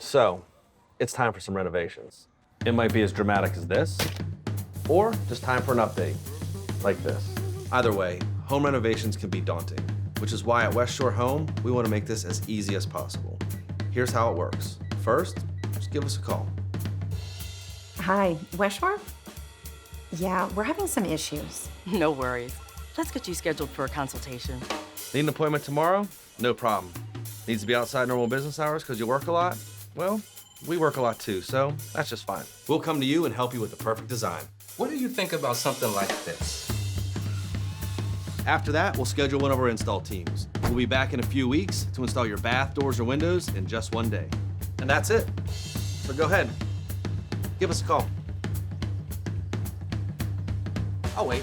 So, it's time for some renovations. It might be as dramatic as this, or just time for an update, like this. Either way, home renovations can be daunting, which is why at West Shore Home, we want to make this as easy as possible. Here's how it works. First, just give us a call. Hi, West Shore? Yeah, we're having some issues. No worries. Let's get you scheduled for a consultation. Need an appointment tomorrow? No problem. Needs to be outside normal business hours because you work a lot? Well, we work a lot too, so that's just fine. We'll come to you and help you with the perfect design. What do you think about something like this? After that, we'll schedule one of our install teams. We'll be back in a few weeks to install your bath, doors, or windows in just one day. And that's it. So go ahead, give us a call. I'll wait.